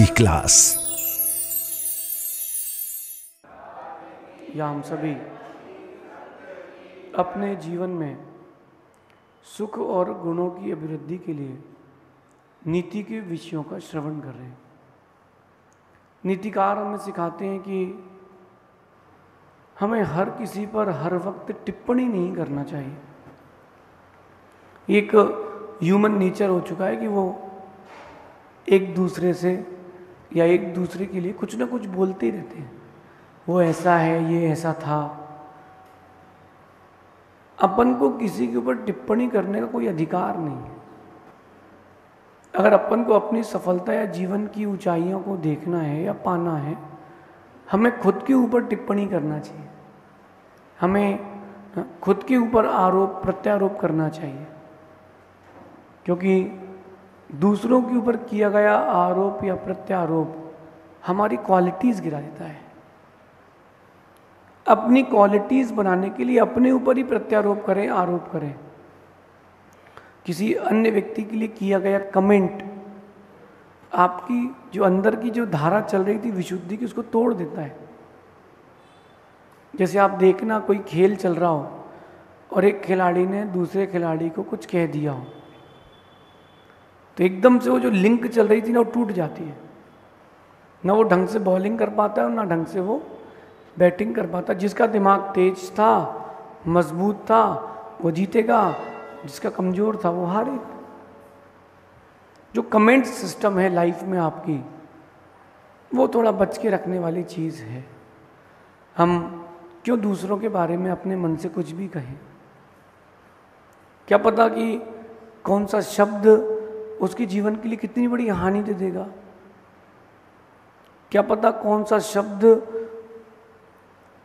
Hindi class. या हम सभी अपने जीवन में सुख और गुणों की अभिवृद्धि के लिए नीति के विषयों का श्रवण कर रहे हैं। नीतिकार हमें सिखाते हैं कि हमें हर किसी पर हर वक्त टिप्पणी नहीं करना चाहिए। एक ह्यूमन नेचर हो चुका है कि वो एक दूसरे से या एक दूसरे के लिए कुछ ना कुछ बोलते ही रहते हैं। वो ऐसा है, ये ऐसा था। अपन को किसी के ऊपर टिप्पणी करने का कोई अधिकार नहीं है। अगर अपन को अपनी सफलता या जीवन की ऊंचाइयों को देखना है या पाना है, हमें खुद के ऊपर टिप्पणी करना चाहिए। हमें खुद के ऊपर आरोप प्रत्यारोप करना चाहिए, क्योंकि दूसरों के ऊपर किया गया आरोप या प्रत्यारोप हमारी क्वालिटीज़ गिरा देता है। अपनी क्वालिटीज़ बनाने के लिए अपने ऊपर ही प्रत्यारोप करें, आरोप करें। किसी अन्य व्यक्ति के लिए किया गया कमेंट आपकी जो अंदर की जो धारा चल रही थी विशुद्धि की, उसको तोड़ देता है। जैसे आप देखना, कोई खेल चल रहा हो और एक खिलाड़ी ने दूसरे खिलाड़ी को कुछ कह दिया हो, तो एकदम से वो जो लिंक चल रही थी ना, वो टूट जाती है। ना वो ढंग से बॉलिंग कर पाता है और ना ढंग से वो बैटिंग कर पाता। जिसका दिमाग तेज था, मजबूत था, वो जीतेगा। जिसका कमज़ोर था वो हारेगा। जो कमेंट सिस्टम है लाइफ में आपकी, वो थोड़ा बच के रखने वाली चीज़ है। हम क्यों दूसरों के बारे में अपने मन से कुछ भी कहें? क्या पता कि कौन सा शब्द उसके जीवन के लिए कितनी बड़ी हानि दे देगा। क्या पता कौन सा शब्द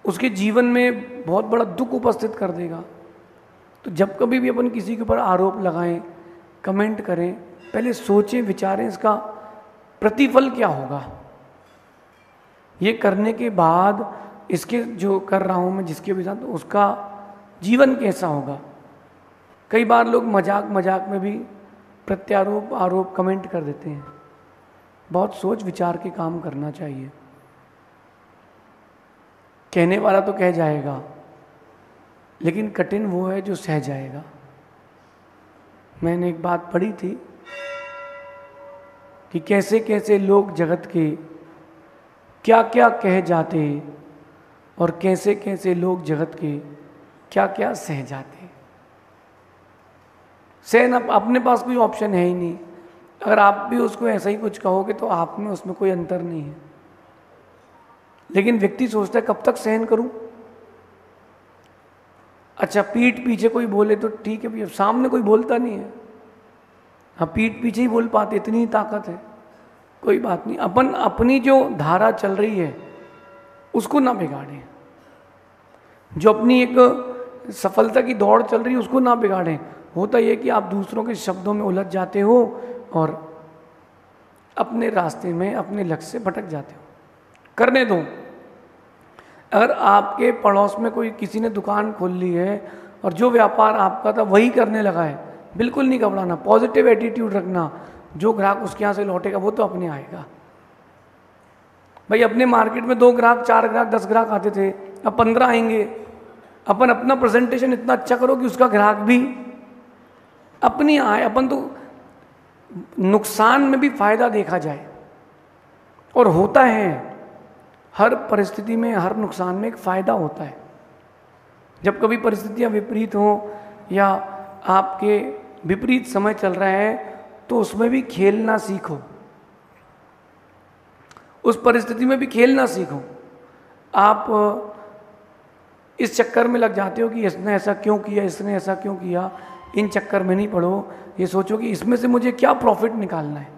उसके जीवन में बहुत बड़ा दुख उपस्थित कर देगा। तो जब कभी भी अपन किसी के ऊपर आरोप लगाएं, कमेंट करें, पहले सोचें, विचारें इसका प्रतिफल क्या होगा। ये करने के बाद इसके जो कर रहा हूँ मैं, जिसके भी साथ, उसका जीवन कैसा होगा। कई बार लोग मजाक मजाक में भी प्रत्यारोप, आरोप, कमेंट कर देते हैं। बहुत सोच विचार के काम करना चाहिए। कहने वाला तो कह जाएगा, लेकिन कठिन वो है जो सह जाएगा। मैंने एक बात पढ़ी थी कि कैसे कैसे लोग जगत के क्या क्या कह जाते और कैसे कैसे लोग जगत के क्या क्या सह जाते। सहना अपने पास कोई ऑप्शन है ही नहीं। अगर आप भी उसको ऐसा ही कुछ कहोगे तो आप में उसमें कोई अंतर नहीं है। लेकिन व्यक्ति सोचता है कब तक सहन करूं। अच्छा, पीठ पीछे कोई बोले तो ठीक है भैया, सामने कोई बोलता नहीं है। हाँ, पीठ पीछे ही बोल पाते, इतनी ही ताकत है। कोई बात नहीं, अपन अपनी जो धारा चल रही है उसको ना बिगाड़ें। जो अपनी एक सफलता की दौड़ चल रही है उसको ना बिगाड़ें। होता यह कि आप दूसरों के शब्दों में उलझ जाते हो और अपने रास्ते में, अपने लक्ष्य से भटक जाते हो। करने दो। अगर आपके पड़ोस में कोई किसी ने दुकान खोल ली है और जो व्यापार आपका था वही करने लगा है, बिल्कुल नहीं घबराना, पॉजिटिव एटीट्यूड रखना। जो ग्राहक उसके यहाँ से लौटेगा वो तो अपने आएगा। भाई, अपने मार्केट में 2 ग्राहक, 4 ग्राहक, 10 ग्राहक आते थे, अब 15 आएंगे। अपन अपना प्रेजेंटेशन इतना अच्छा करो कि उसका ग्राहक भी अपनी आए। अपन तो नुकसान में भी फायदा देखा जाए, और होता है हर परिस्थिति में, हर नुकसान में एक फायदा होता है। जब कभी परिस्थितियां विपरीत हो या आपके विपरीत समय चल रहा है, तो उसमें भी खेलना सीखो। उस परिस्थिति में भी खेलना सीखो। आप इस चक्कर में लग जाते हो कि इसने ऐसा क्यों किया, इसने ऐसा क्यों किया। इन चक्कर में नहीं पड़ो। ये सोचो कि इसमें से मुझे क्या प्रॉफिट निकालना है,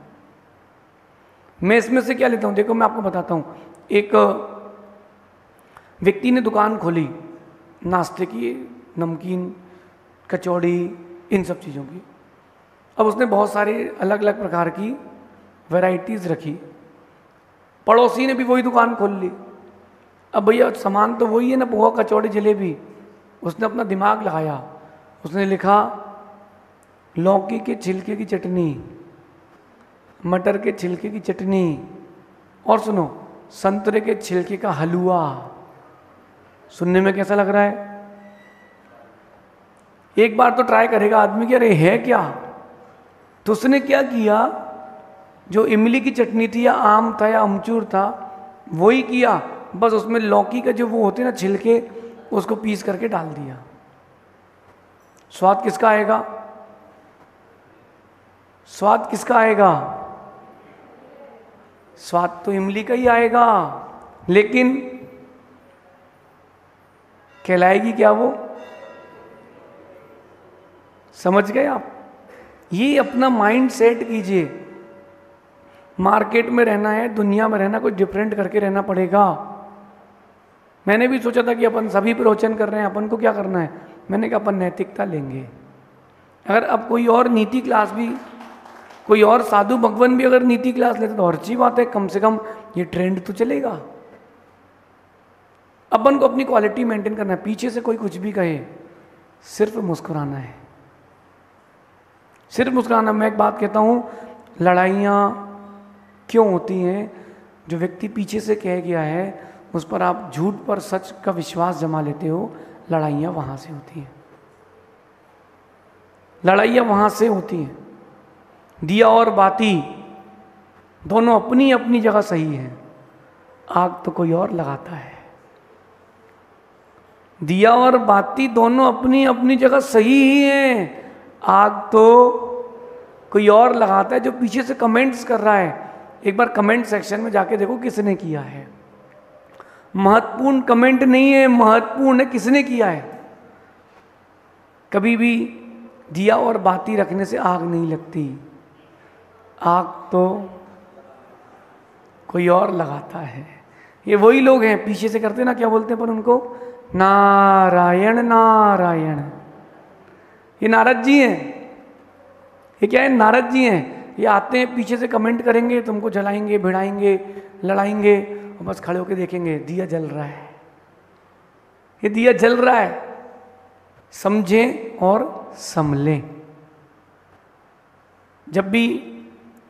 मैं इसमें से क्या लेता हूँ। देखो, मैं आपको बताता हूँ। एक व्यक्ति ने दुकान खोली नाश्ते की, नमकीन, कचौड़ी, इन सब चीज़ों की। अब उसने बहुत सारी अलग अलग प्रकार की वैरायटीज़ रखी। पड़ोसी ने भी वही दुकान खोल ली। अब भैया सामान तो वही है ना, पोहा, कचौड़ी, जलेबी। उसने अपना दिमाग लगाया। उसने लिखा लौकी के छिलके की चटनी, मटर के छिलके की चटनी, और सुनो, संतरे के छिलके का हलवा सुनने में कैसा लग रहा है? एक बार तो ट्राई करेगा आदमी कि अरे है क्या, तो उसने क्या किया, जो इमली की चटनी थी या आम था या अमचूर था वही किया, बस उसमें लौकी का जो वो होते ना छिलके, उसको पीस करके डाल दिया। स्वाद किसका आएगा? स्वाद किसका आएगा? स्वाद तो इमली का ही आएगा, लेकिन कहलाएगी क्या वो? समझ गए आप? ये अपना माइंड सेट कीजिए। मार्केट में रहना है, दुनिया में रहना, कुछ डिफरेंट करके रहना पड़ेगा। मैंने भी सोचा था कि अपन सभी प्रवचन कर रहे हैं, अपन को क्या करना है, मैंने कहा अपन नैतिकता लेंगे। अगर अब कोई और नीति क्लास भी, कोई और साधु भगवान भी अगर नीति क्लास लेते तो और अच्छी बात है, कम से कम ये ट्रेंड तो चलेगा। अपन को अपनी क्वालिटी मेंटेन करना है। पीछे से कोई कुछ भी कहे, सिर्फ मुस्कुराना है, सिर्फ मुस्कुराना। मैं एक बात कहता हूँ, लड़ाइयाँ क्यों होती हैं? जो व्यक्ति पीछे से कह गया है उस पर आप झूठ पर सच का विश्वास जमा लेते हो, लड़ाइयाँ वहाँ से होती हैं, लड़ाइयाँ वहाँ से होती हैं। दिया और बाती दोनों अपनी अपनी जगह सही हैं, आग तो कोई और लगाता है। दिया और बाती दोनों अपनी अपनी जगह सही ही हैं, आग तो कोई और लगाता है जो पीछे से कमेंट्स कर रहा है। एक बार कमेंट सेक्शन में जाके देखो किसने किया है। महत्वपूर्ण कमेंट नहीं है, महत्वपूर्ण है किसने किया है। कभी भी दिया और बाती रखने से आग नहीं लगती, आग तो कोई और लगाता है। ये वही लोग हैं पीछे से करते ना, क्या बोलते हैं पर उनको, नारायण नारायण। ये नारद जी हैं, ये क्या है, नारद जी हैं। ये आते हैं पीछे से कमेंट करेंगे, तुमको जलाएंगे, भिड़ाएंगे, लड़ाएंगे, और बस खड़े होकर देखेंगे दिया जल रहा है, ये दिया जल रहा है। समझें और संभलें। जब भी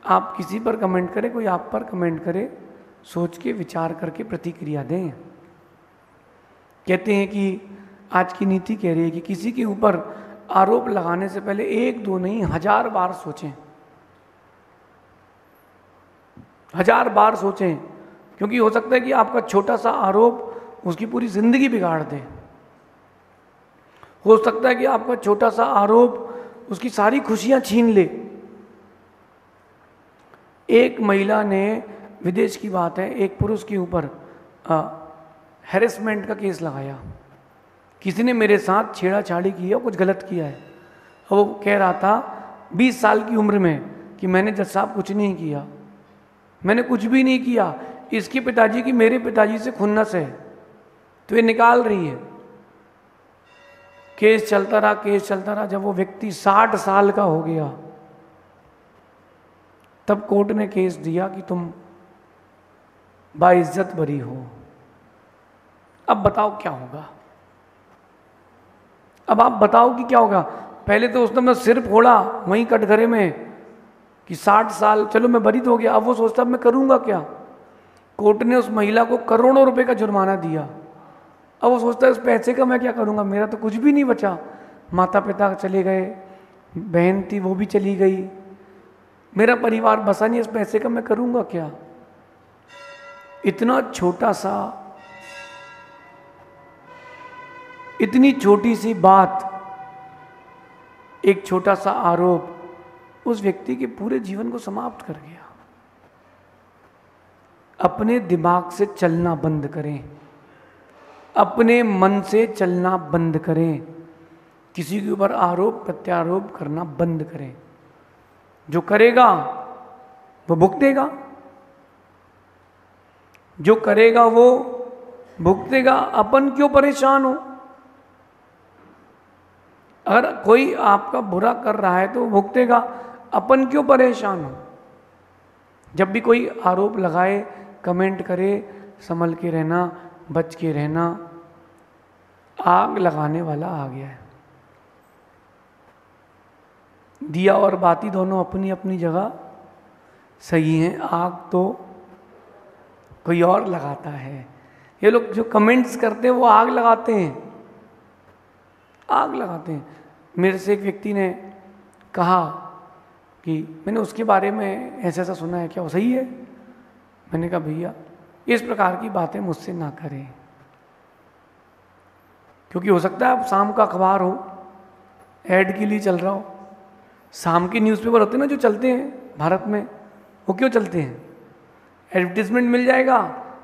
आप किसी पर कमेंट करें, कोई आप पर कमेंट करे, सोच के विचार करके प्रतिक्रिया दें। कहते हैं कि आज की नीति कह रही है कि किसी के ऊपर आरोप लगाने से पहले 1 2 नहीं 1000 बार सोचें, 1000 बार सोचें, क्योंकि हो सकता है कि आपका छोटा सा आरोप उसकी पूरी जिंदगी बिगाड़ दे। हो सकता है कि आपका छोटा सा आरोप उसकी सारी खुशियां छीन ले। एक महिला ने, विदेश की बात है, एक पुरुष के ऊपर हैरेसमेंट का केस लगाया। किसी ने मेरे साथ छेड़ाछाड़ी की है और कुछ गलत किया है। वो कह रहा था 20 साल की उम्र में कि मैंने जज साहब कुछ नहीं किया, मैंने कुछ भी नहीं किया। इसके पिताजी की मेरे पिताजी से खुन्नस है, तो ये निकाल रही है। केस चलता रहा, केस चलता रहा। जब वो व्यक्ति 60 साल का हो गया, तब कोर्ट ने केस दिया कि तुम बाइज्जत बरी हो। अब बताओ क्या होगा? अब आप बताओ कि क्या होगा? पहले तो उसने मैं सिर फोड़ा वहीं कटघरे में कि 60 साल, चलो मैं बरी तो हो गया। अब वो सोचता मैं करूंगा क्या? कोर्ट ने उस महिला को करोड़ों रुपए का जुर्माना दिया। अब वो सोचता है उस पैसे का मैं क्या करूंगा, मेरा तो कुछ भी नहीं बचा। माता पिता चले गए, बहन थी वो भी चली गई, मेरा परिवार बसा नहीं, इस पैसे का मैं करूंगा क्या? इतना छोटा सा, इतनी छोटी सी बात, एक छोटा सा आरोप उस व्यक्ति के पूरे जीवन को समाप्त कर गया। अपने दिमाग से चलना बंद करें, अपने मन से चलना बंद करें, किसी के ऊपर आरोप प्रत्यारोप करना बंद करें। जो करेगा वो भुगतेगा, जो करेगा वो भुगतेगा। अपन क्यों परेशान हो? अगर कोई आपका बुरा कर रहा है तो भुगतेगा, अपन क्यों परेशान हो? जब भी कोई आरोप लगाए, कमेंट करे, संभल के रहना, बच के रहना। आग लगाने वाला आ गया है। दिया और बाती दोनों अपनी अपनी जगह सही हैं, आग तो कोई और लगाता है। ये लोग जो कमेंट्स करते हैं वो आग लगाते हैं, आग लगाते हैं। मेरे से एक व्यक्ति ने कहा कि मैंने उसके बारे में ऐसा ऐसा सुना है, क्या वो सही है? मैंने कहा भैया इस प्रकार की बातें मुझसे ना करें, क्योंकि हो सकता है आप शाम का अखबार हो, ऐड के लिए चल रहा हो। शाम के न्यूज़पेपर होते हैं ना जो चलते हैं भारत में, वो क्यों चलते हैं? एडवर्टीजमेंट मिल जाएगा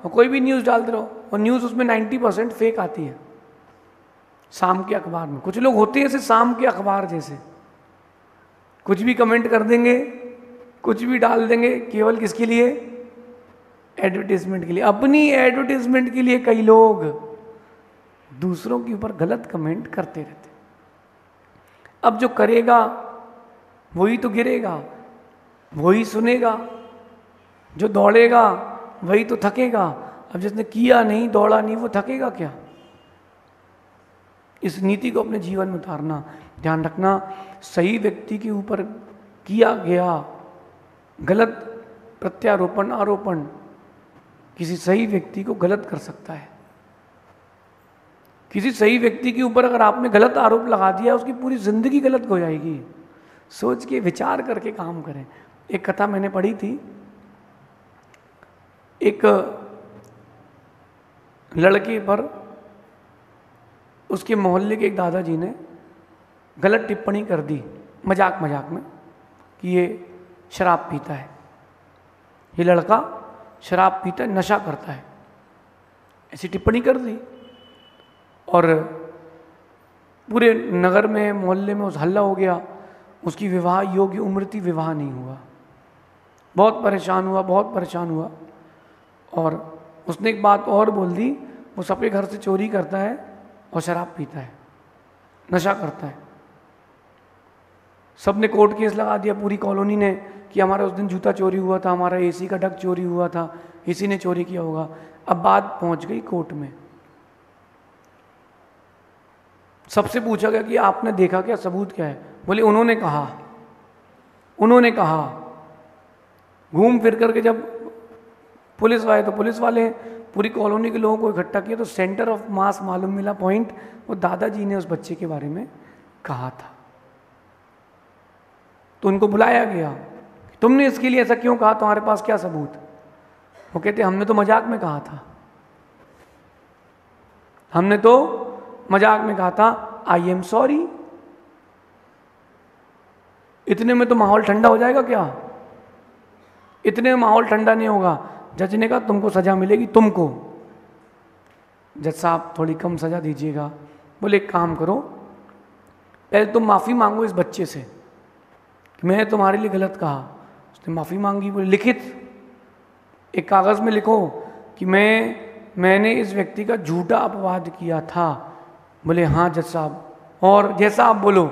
और कोई भी न्यूज़ डालते रहो, और न्यूज़ उसमें 90% फेक आती है शाम के अखबार में। कुछ लोग होते हैं ऐसे शाम के अखबार जैसे, कुछ भी कमेंट कर देंगे, कुछ भी डाल देंगे, केवल किसके लिए? एडवर्टीजमेंट के लिए। अपनी एडवर्टीजमेंट के लिए कई लोग दूसरों के ऊपर गलत कमेंट करते रहते। अब जो करेगा वही तो गिरेगा, वही सुनेगा। जो दौड़ेगा वही तो थकेगा। अब जिसने किया नहीं, दौड़ा नहीं, वो थकेगा क्या? इस नीति को अपने जीवन में उतारना, ध्यान रखना। सही व्यक्ति के ऊपर किया गया गलत प्रत्यारोपण, आरोपण किसी सही व्यक्ति को गलत कर सकता है। किसी सही व्यक्ति के ऊपर अगर आपने गलत आरोप लगा दिया, उसकी पूरी जिंदगी गलत हो जाएगी। सोच के विचार करके काम करें। एक कथा मैंने पढ़ी थी, एक लड़के पर उसके मोहल्ले के एक दादाजी ने गलत टिप्पणी कर दी मजाक मजाक में कि ये शराब पीता है, ये लड़का शराब पीता है, नशा करता है, ऐसी टिप्पणी कर दी। और पूरे नगर में, मोहल्ले में उस हल्ला हो गया। उसकी विवाह योग्य उम्र थी, विवाह नहीं हुआ। बहुत परेशान हुआ, बहुत परेशान हुआ। और उसने एक बात और बोल दी, वो सबके घर से चोरी करता है और शराब पीता है, नशा करता है। सबने कोर्ट केस लगा दिया, पूरी कॉलोनी ने, कि हमारा उस दिन जूता चोरी हुआ था, हमारा एसी का डक चोरी हुआ था, इसी ने चोरी किया होगा। अब बात पहुंच गई कोर्ट में। सबसे पूछा गया कि आपने देखा क्या, सबूत क्या है? बोले उन्होंने कहा, उन्होंने कहा। घूम फिर करके जब पुलिस आए तो पुलिस वाले पूरी कॉलोनी के लोगों को इकट्ठा किया, तो सेंटर ऑफ मास मालूम मिला पॉइंट, वो दादाजी ने उस बच्चे के बारे में कहा था। तो उनको बुलाया गया, तुमने इसके लिए ऐसा क्यों कहा, तुम्हारे पास क्या सबूत? वो कहते हमने तो मजाक में कहा था, हमने तो मजाक में कहा था, आई एम सॉरी। इतने में तो माहौल ठंडा हो जाएगा क्या? इतने में माहौल ठंडा नहीं होगा। जज ने कहा तुमको सजा मिलेगी, तुमको। जज साहब थोड़ी कम सजा दीजिएगा। बोले एक काम करो, पहले तुम माफ़ी मांगो इस बच्चे से कि मैंने तुम्हारे लिए गलत कहा। उसने माफ़ी मांगी। बोले लिखित एक कागज़ में लिखो कि मैंने इस व्यक्ति का झूठा अपवाद किया था। बोले हाँ जज साहब, और जैसा आप बोलो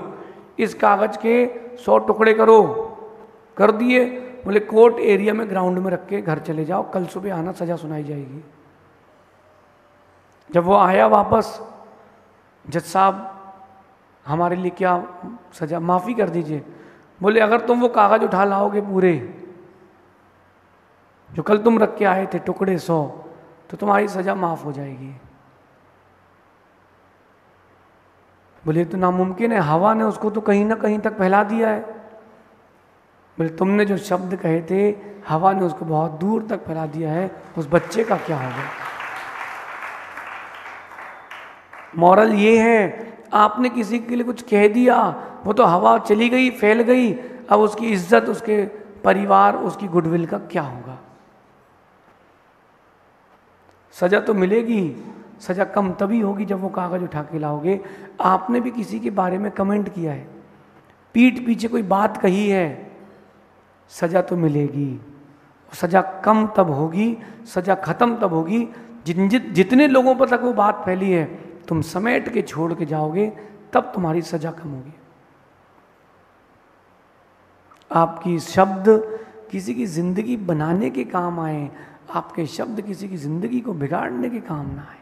इस कागज़ के 100 टुकड़े करो। कर दिए। बोले कोर्ट एरिया में ग्राउंड में रख के घर चले जाओ, कल सुबह आना, सजा सुनाई जाएगी। जब वो आया वापस, जज साहब हमारे लिए क्या सजा, माफ़ी कर दीजिए। बोले अगर तुम वो कागज़ उठा लाओगे पूरे जो कल तुम रख के आए थे, टुकड़े 100, तो तुम्हारी सजा माफ़ हो जाएगी। बोले तो नामुमकिन है, हवा ने उसको तो कहीं ना कहीं तक फैला दिया है। बोले तुमने जो शब्द कहे थे, हवा ने उसको बहुत दूर तक फैला दिया है, उस बच्चे का क्या होगा? मॉरल ये है, आपने किसी के लिए कुछ कह दिया, वो तो हवा चली गई, फैल गई, अब उसकी इज्जत, उसके परिवार, उसकी गुडविल का क्या होगा? सजा तो मिलेगी, सजा कम तभी होगी जब वो कागज उठा के लाओगे। आपने भी किसी के बारे में कमेंट किया है, पीठ पीछे कोई बात कही है, सजा तो मिलेगी। सजा कम तब होगी, सजा खत्म तब होगी जितने लोगों पर तक वो बात फैली है तुम समेट के छोड़ के जाओगे, तब तुम्हारी सजा कम होगी। आपकी शब्द किसी की जिंदगी बनाने के काम आए, आपके शब्द किसी की जिंदगी को बिगाड़ने के काम ना आए।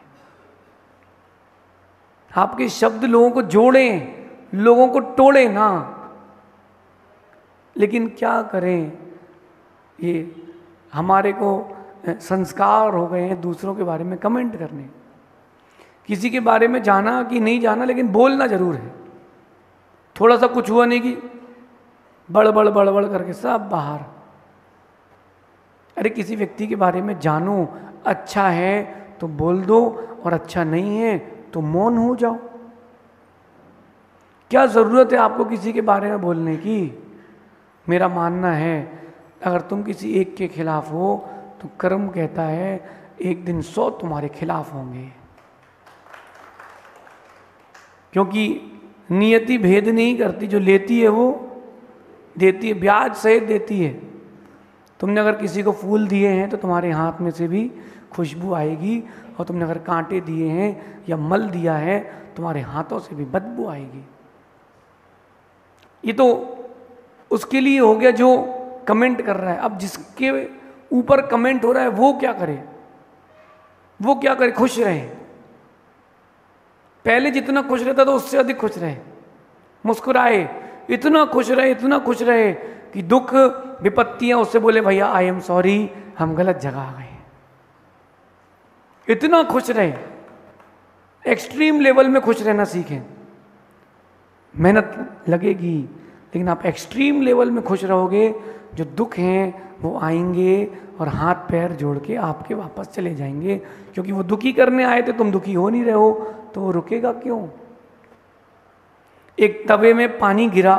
आपके शब्द लोगों को जोड़ें, लोगों को तोड़े ना। लेकिन क्या करें, ये हमारे को संस्कार हो गए हैं दूसरों के बारे में कमेंट करने। किसी के बारे में जाना कि नहीं जाना, लेकिन बोलना जरूर है। थोड़ा सा कुछ हुआ नहीं कि बड़ करके सब बाहर। अरे किसी व्यक्ति के बारे में जानो, अच्छा है तो बोल दो और अच्छा नहीं है तो मौन हो जाओ। क्या ज़रूरत है आपको किसी के बारे में बोलने की? मेरा मानना है अगर तुम किसी एक के खिलाफ हो तो कर्म कहता है एक दिन 100 तुम्हारे खिलाफ होंगे, क्योंकि नियति भेद नहीं करती। जो लेती है वो देती है, ब्याज सहित देती है। तुमने अगर किसी को फूल दिए हैं तो तुम्हारे हाथ में से भी खुशबू आएगी, और तुमने अगर कांटे दिए हैं या मल दिया है तुम्हारे हाथों से भी बदबू आएगी। ये तो उसके लिए हो गया जो कमेंट कर रहा है। अब जिसके ऊपर कमेंट हो रहा है वो क्या करे? वो क्या करे? खुश रहे। पहले जितना खुश रहता था उससे अधिक खुश रहे, मुस्कुराए, इतना खुश रहे, इतना खुश रहे कि दुख विपत्तियां उससे बोले भैया आई एम सॉरी, हम गलत जगह आ गए। इतना खुश रहे, एक्सट्रीम लेवल में खुश रहना सीखें। मेहनत लगेगी, लेकिन आप एक्सट्रीम लेवल में खुश रहोगे, जो दुख हैं वो आएंगे और हाथ पैर जोड़ के आपके वापस चले जाएंगे, क्योंकि वो दुखी करने आए थे, तुम दुखी हो नहीं रहे हो तो वो रुकेगा क्यों? एक तवे में पानी गिरा,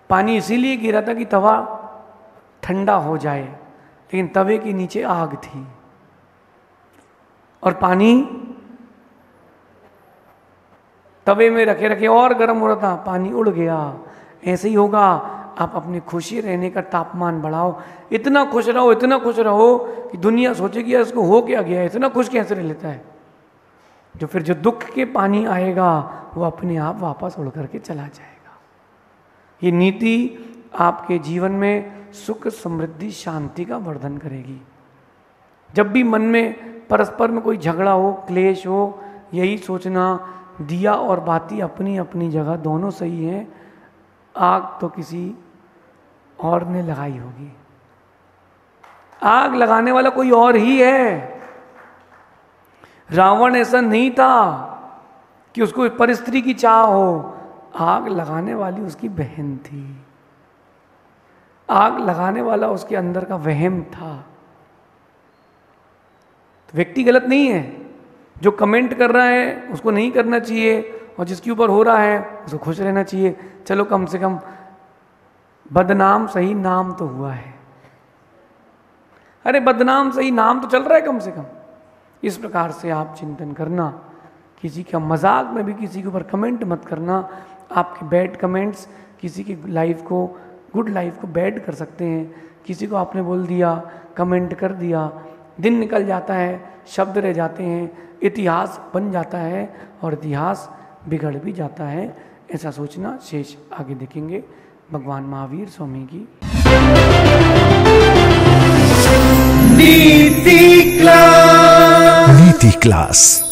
पानी इसीलिए गिरा था कि तवा ठंडा हो जाए, लेकिन तवे के नीचे आग थी और पानी तवे में रखे रखे और गर्म हो रहा था, पानी उड़ गया। ऐसे ही होगा, आप अपनी खुशी रहने का तापमान बढ़ाओ। इतना खुश रहो, इतना खुश रहो कि दुनिया सोचेगी यार इसको हो क्या गया, इतना खुश कैसे रह लेता है। जो फिर जो दुख के पानी आएगा वो अपने आप वापस उड़ करके चला जाएगा। ये नीति आपके जीवन में सुख, समृद्धि, शांति का वर्धन करेगी। जब भी मन में परस्पर में कोई झगड़ा हो, क्लेश हो, यही सोचना दिया और बाती अपनी अपनी जगह दोनों सही हैं, आग तो किसी और ने लगाई होगी। आग लगाने वाला कोई और ही है। रावण ऐसा नहीं था कि उसको परिस्त्री की चाह हो, आग लगाने वाली उसकी बहन थी। आग लगाने वाला उसके अंदर का वहम था। तो व्यक्ति गलत नहीं है, जो कमेंट कर रहा है उसको नहीं करना चाहिए, और जिसके ऊपर हो रहा है उसको खुश रहना चाहिए। चलो कम से कम बदनाम सही नाम तो हुआ है। अरे बदनाम सही नाम तो चल रहा है कम से कम। इस प्रकार से आप चिंतन करना, किसी का मजाक में भी किसी के ऊपर कमेंट मत करना। आपके बैड कमेंट्स किसी की लाइफ को, गुड लाइफ को बैड कर सकते हैं। किसी को आपने बोल दिया, कमेंट कर दिया, दिन निकल जाता है, शब्द रह जाते हैं, इतिहास बन जाता है और इतिहास बिगड़ भी जाता है। ऐसा सोचना। शेष आगे देखेंगे। भगवान महावीर स्वामी की नीति क्लास।